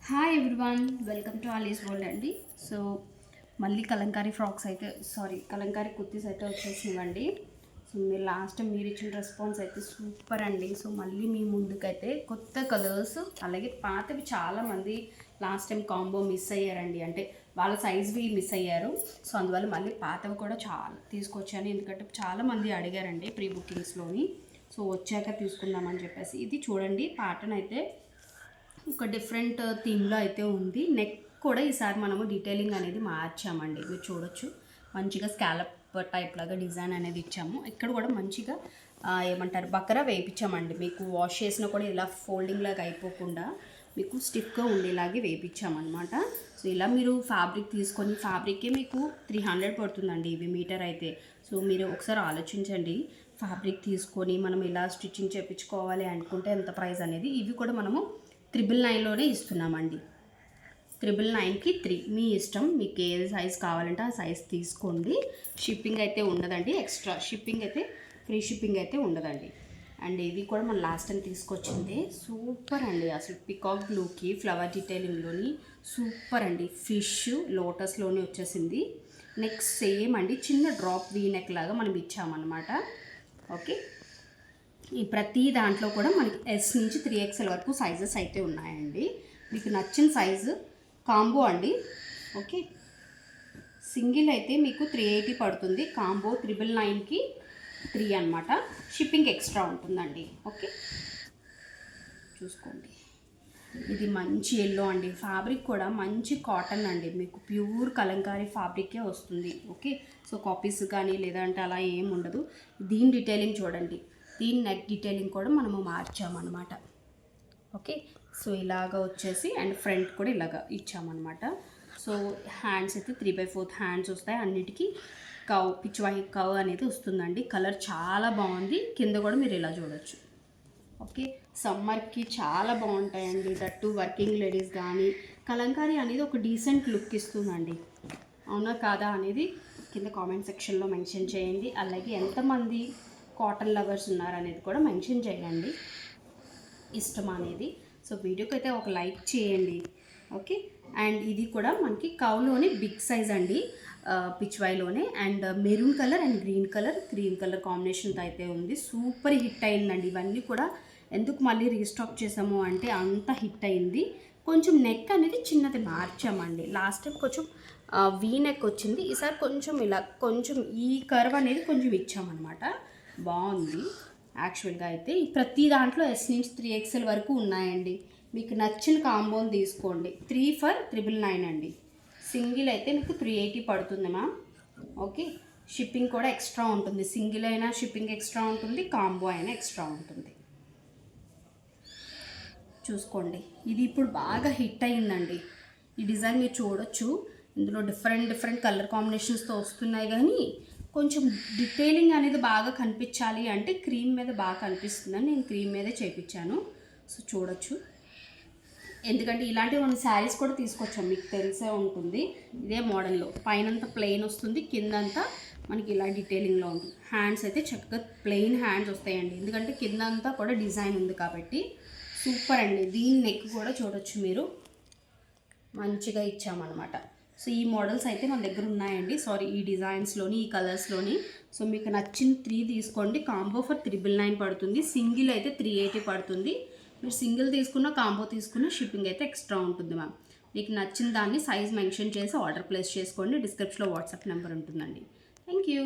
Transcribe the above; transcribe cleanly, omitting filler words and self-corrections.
Hi everyone, welcome to Alice world అండి. So మళ్ళీ kalamkari frocks అయితే కలంకారీ కుర్తీస్ అయితే వచ్చేసినాయండి. సో మీరు లాస్ట్ టైం మీరు ఇచ్చిన రెస్పాన్స్ అయితే సూపర్ అండి. సో మళ్ళీ మీ ముందుకైతే కొత్త కలర్స్, అలాగే పాతవి చాలామంది లాస్ట్ టైం కాంబో మిస్ అయ్యారండి. అంటే వాళ్ళ సైజ్వి మిస్ అయ్యారు. సో అందువల్ల మళ్ళీ పాతవి కూడా చాలా తీసుకొచ్చాను, ఎందుకంటే చాలామంది అడిగారండి ప్రీ బుకింగ్స్లోని. సో వచ్చాక తీసుకుందామని చెప్పేసి. ఇది చూడండి, ప్యాటర్న్ అయితే ఒక డిఫరెంట్ థీమ్లో అయితే ఉంది. నెక్ కూడా ఈసారి మనము డీటెయిలింగ్ అనేది మార్చామండి. మీరు చూడొచ్చు, మంచిగా స్కాలప్ టైప్ లాగా డిజైన్ అనేది ఇచ్చాము. ఇక్కడ కూడా మంచిగా ఏమంటారు బకరా వేయించామండి. మీకు వాష్ చేసినా కూడా ఇలా ఫోల్డింగ్ లాగా అయిపోకుండా మీకు స్టిఫ్గా ఉండేలాగే వేయించామన్నమాట. సో ఇలా మీరు ఫ్యాబ్రిక్ తీసుకొని, ఫ్యాబ్రికే మీకు 300 పడుతుందండి ఇవి మీటర్ అయితే. సో మీరు ఒకసారి ఆలోచించండి, ఫ్యాబ్రిక్ తీసుకొని మనం ఇలా స్టిచ్చింగ్ చేయించుకోవాలి అనుకుంటే ఎంత ప్రైస్ అనేది. ఇవి కూడా మనము 999లోనే ఇస్తున్నామండి. 999కి 3 మీ ఇష్టం, మీకు ఏ సైజ్ కావాలంటే ఆ సైజ్ తీసుకోండి. షిప్పింగ్ అయితే ఉండదండి, ఎక్స్ట్రా షిప్పింగ్ అయితే, ఫ్రీ షిప్పింగ్ అయితే ఉండదండి. అండ్ ఇది కూడా మనం లాస్ట్ టైం తీసుకొచ్చింది సూపర్ అండి. అసలు పికాక్ బ్లూకి ఫ్లవర్ డీటెయిలింగ్లోని సూపర్ అండి. ఫిష్ లోటస్లోనే వచ్చేసింది. నెక్స్ట్ సేమ్ అండి, చిన్న డ్రాప్ వీ నెక్ లాగా మనం ఇచ్చామన్నమాట. ఓకే, ఈ ప్రతి దాంట్లో కూడా మనకి S నుంచి 3XL వరకు సైజెస్ అయితే ఉన్నాయండి. మీకు నచ్చిన సైజు కాంబో అండి. ఓకే, సింగిల్ అయితే మీకు 380 పడుతుంది, కాంబో 999కి 3 అనమాట. షిప్పింగ్ ఎక్స్ట్రా ఉంటుందండి. ఓకే, చూసుకోండి. ఇది మంచి ఎల్లో అండి. ఫ్యాబ్రిక్ కూడా మంచి కాటన్ అండి, మీకు ప్యూర్ కలంకారీ ఫ్యాబ్రికే వస్తుంది. ఓకే, సో కాపీస్ కానీ లేదంటే అలా ఏం ఉండదు. దీని డీటెయిలింగ్ చూడండి, దీని నెక్ డీటెయిలింగ్ కూడా మనము మార్చామన్నమాట. ఓకే, సో ఇలాగ వచ్చేసి అండ్ ఫ్రంట్ కూడా ఇలాగ ఇచ్చామన్నమాట. సో హ్యాండ్స్ అయితే 3/4 హ్యాండ్స్ వస్తాయి. అన్నిటికీ పిచ్వాయి కవ్ అనేది వస్తుందండి. కలర్ చాలా బాగుంది. కింద కూడా మీరు ఇలా చూడొచ్చు. ఓకే, సమ్మర్కి చాలా బాగుంటాయండి. దట్టు వర్కింగ్ లేడీస్ కానీ కలంకారీ అనేది ఒక డీసెంట్ లుక్ ఇస్తుందండి. అవునా కాదా అనేది కింద కామెంట్ సెక్షన్లో మెన్షన్ చేయండి. అలాగే ఎంతమంది కాటన్ లవర్స్ ఉన్నారనేది కూడా మెన్షన్ చేయండి, ఇష్టం అనేది. సో వీడియోకి అయితే ఒక లైక్ చేయండి. ఓకే, అండ్ ఇది కూడా మనకి కవ్లోనే బిగ్ సైజ్ అండి, పిచ్వాయిలోనే. And maroon colour and green colour కాంబినేషన్తో అయితే ఉంది. సూపర్ హిట్ అయిందండి. ఇవన్నీ కూడా ఎందుకు మళ్ళీ రీస్టాక్ చేసాము అంటే అంత హిట్ అయింది. కొంచెం నెక్ అనేది చిన్నది మార్చామండి. లాస్ట్ టైం కొంచెం వీ నెక్ వచ్చింది, ఈసారి కొంచెం ఇలా కొంచెం ఈ కర్వ్ అనేది కొంచెం ఇచ్చామన్నమాట. బాగుంది యాక్చువల్గా అయితే. ప్రతి దాంట్లో S నుంచి 3XL వరకు ఉన్నాయండి. మీకు నచ్చిన కాంబోని తీసుకోండి. 3 ఫర్ 999 అండి. సింగిల్ అయితే మీకు 380 పడుతుంది మ్యామ్. ఓకే, షిప్పింగ్ కూడా ఎక్స్ట్రా ఉంటుంది. సింగిల్ అయినా షిప్పింగ్ ఎక్స్ట్రా ఉంటుంది, కాంబో అయినా ఎక్స్ట్రా ఉంటుంది. చూసుకోండి, ఇది ఇప్పుడు బాగా హిట్ అయిందండి. ఈ డిజైన్ మీరు చూడొచ్చు. ఇందులో డిఫరెంట్ కలర్ కాంబినేషన్స్తో వస్తున్నాయి, కానీ కొంచెం డీటెయిలింగ్ అనేది బాగా కనిపించాలి అంటే క్రీమ్ మీద బాగా కనిపిస్తుందని నేను క్రీమ్ మీదే చేయించాను. సో చూడొచ్చు, ఎందుకంటే ఇలాంటివి మనం శారీస్ కూడా తీసుకొచ్చాం, మీకు తెలిసే ఉంటుంది. ఇదే మోడల్లో పైనంతా ప్లెయిన్ వస్తుంది, కిందంతా మనకి ఇలా డీటెయిలింగ్లో ఉంటుంది. హ్యాండ్స్ అయితే చక్కగా ప్లెయిన్ హ్యాండ్స్ వస్తాయండి, ఎందుకంటే కిందంతా కూడా డిజైన్ ఉంది కాబట్టి. సూపర్ అండి. దీని నెక్ కూడా చూడొచ్చు మీరు, మంచిగా ఇచ్చామన్నమాట. సో ఈ మోడల్స్ అయితే మన దగ్గర ఉన్నాయండి. ఈ డిజైన్స్లోని, ఈ కలర్స్లోని. సో మీకు నచ్చిన 3 తీసుకోండి. కాంబో ఫర్ 999 పడుతుంది. సింగిల్ అయితే 380 పడుతుంది. మీరు సింగిల్ తీసుకున్న, కాంబో తీసుకున్న షిప్పింగ్ అయితే ఎక్స్ట్రా ఉంటుంది మ్యామ్. మీకు నచ్చిన దాన్ని సైజ్ మెన్షన్ చేసి ఆర్డర్ ప్లేస్ చేసుకోండి. డిస్క్రిప్షన్లో వాట్సాప్ నెంబర్ ఉంటుందండి. Thank you.